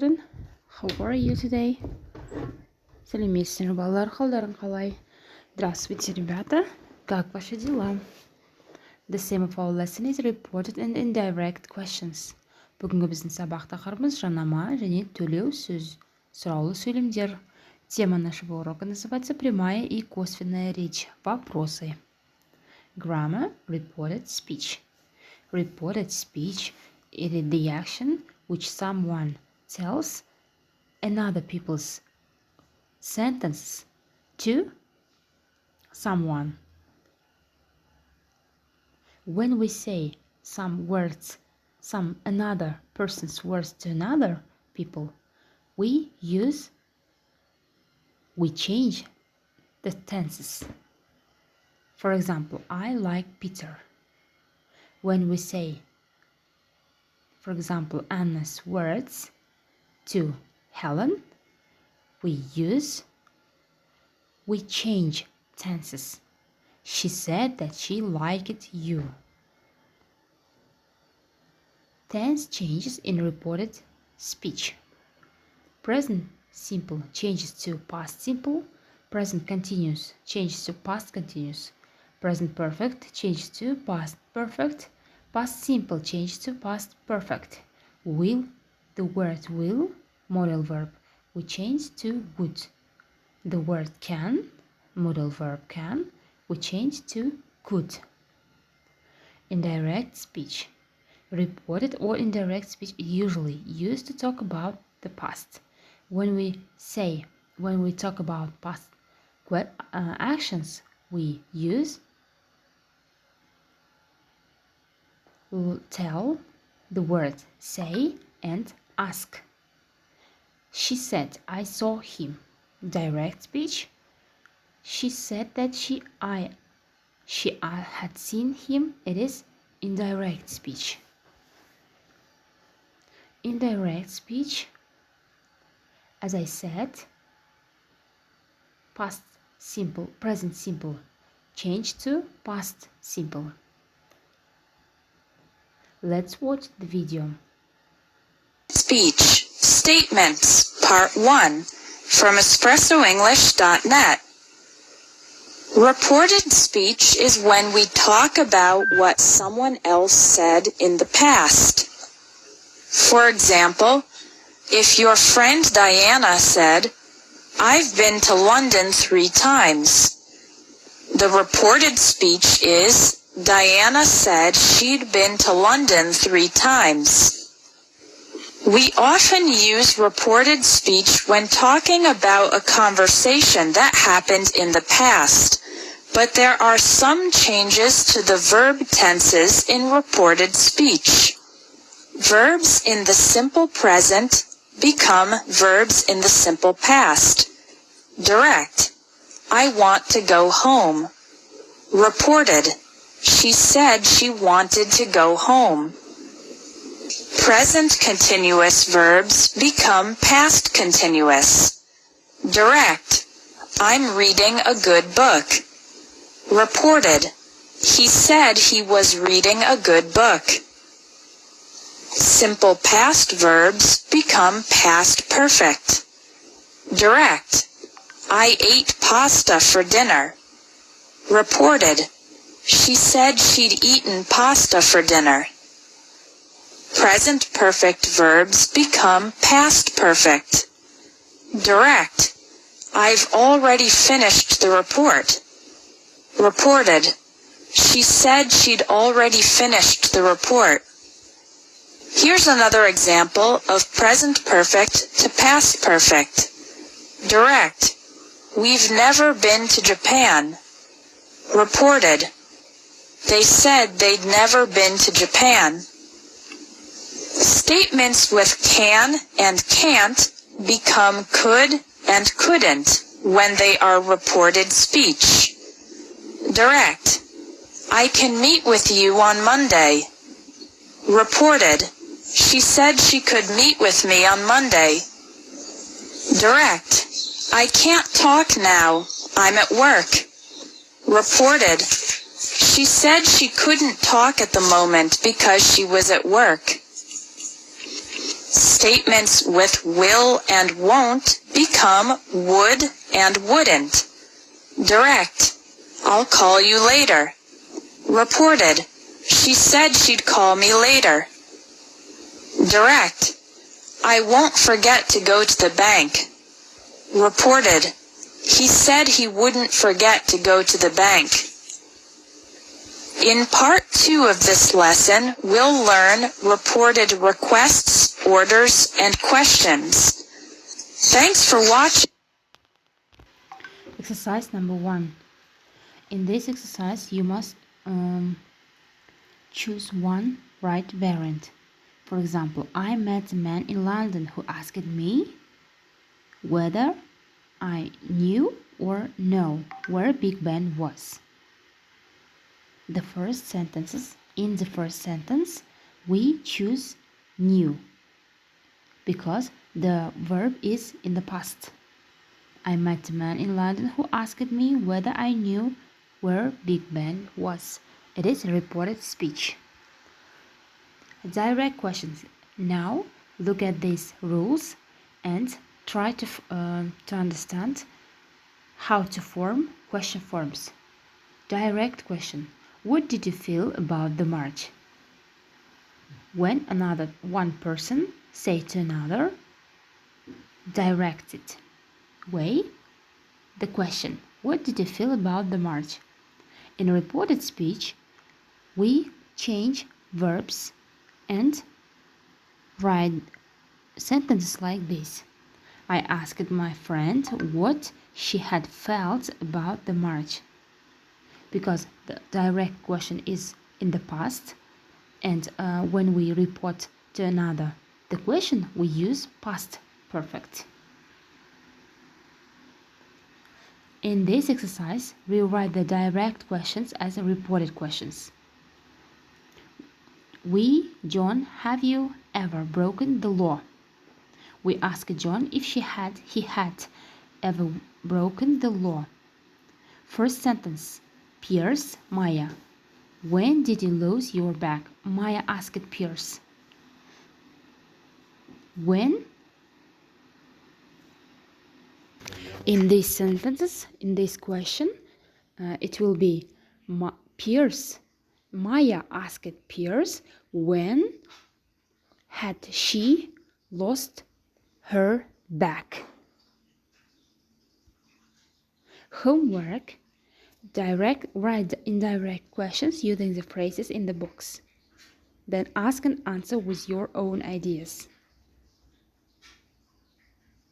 children, how are you today? Сәлеметсіздер балалар, қалдарың қалай? Здравствуйте, ребята. Как ваши дела? The theme of our lesson is reported and indirect questions. Бүгінгі біздің сабақ тақырыбымыз жанама және төлеу сөз, сұраулы сөйлемдер. Тема нашего урока называется прямая и косвенная речь. Вопросы. Grammar, reported speech. Reported speech is the action which someone tells another people's sentence to someone. When we say some words, some another person's words to another people, we change the tenses. For example, I like Peter. When we say, for example, Anna's words to Helen, we change tenses. She said that she liked you. Tense changes in reported speech. Present simple changes to past simple. Present continuous changes to past continuous. Present perfect changes to past perfect. Past simple changes to past perfect. Will, the word will, modal verb, we change to would. The word can, modal verb can, we change to could. Indirect speech. Reported or indirect speech is usually used to talk about the past. When we talk about past actions, we tell the word say and ask. She said, I saw him. Direct speech. She said that she had seen him. It is indirect speech. Indirect speech, as I said, past simple, present simple, change to past simple. Let's watch the video. Speech Statements Part 1 from EspressoEnglish.net. Reported speech is when we talk about what someone else said in the past. For example, if your friend Diana said, I've been to London 3 times. The reported speech is, Diana said she'd been to London 3 times. We often use reported speech when talking about a conversation that happened in the past, but there are some changes to the verb tenses in reported speech. Verbs in the simple present become verbs in the simple past. Direct. I want to go home. Reported. She said she wanted to go home. Present continuous verbs become past continuous. Direct. I'm reading a good book. Reported. He said he was reading a good book. Simple past verbs become past perfect. Direct. I ate pasta for dinner. Reported. She said she'd eaten pasta for dinner. Present perfect verbs become past perfect. Direct. I've already finished the report. Reported. She said she'd already finished the report. Here's another example of present perfect to past perfect. Direct. We've never been to Japan. Reported. They said they'd never been to Japan. Statements with can and can't become could and couldn't when they are reported speech. Direct. I can meet with you on Monday. Reported. She said she could meet with me on Monday. Direct. I can't talk now. I'm at work. Reported. She said she couldn't talk at the moment because she was at work. statements with will and won't become would and wouldn't. Direct. I'll call you later. Reported. She said she'd call me later. Direct. I won't forget to go to the bank. Reported. He said he wouldn't forget to go to the bank. In part 2 of this lesson, we'll learn reported requests, orders, and questions. Thanks for watching. Exercise number 1. In this exercise, you must choose one right variant. For example, I met a man in London who asked me whether I knew or know where Big Ben was. In the first sentence, we choose knew because the verb is in the past. I met a man in London who asked me whether I knew where Big Ben was. It is a reported speech. Direct questions. Now look at these rules and try to understand how to form question forms. Direct question. What did you feel about the march? When one person say to another, directed way, the question, what did you feel about the march? In a reported speech, we change verbs and write sentences like this. I asked my friend what she had felt about the march. Because the direct question is in the past, and when we report to another the question, we use past perfect. In this exercise, we write the direct questions as reported questions. John, have you ever broken the law? We asked John if he had ever broken the law. First sentence, Pierce, Maya. When did you lose your bag? Maya asked Pierce. When? In these sentences, in this question, it will be Maya asked Pierce when had she lost her bag. Homework. Write the indirect questions using the phrases in the books. Then ask and answer with your own ideas.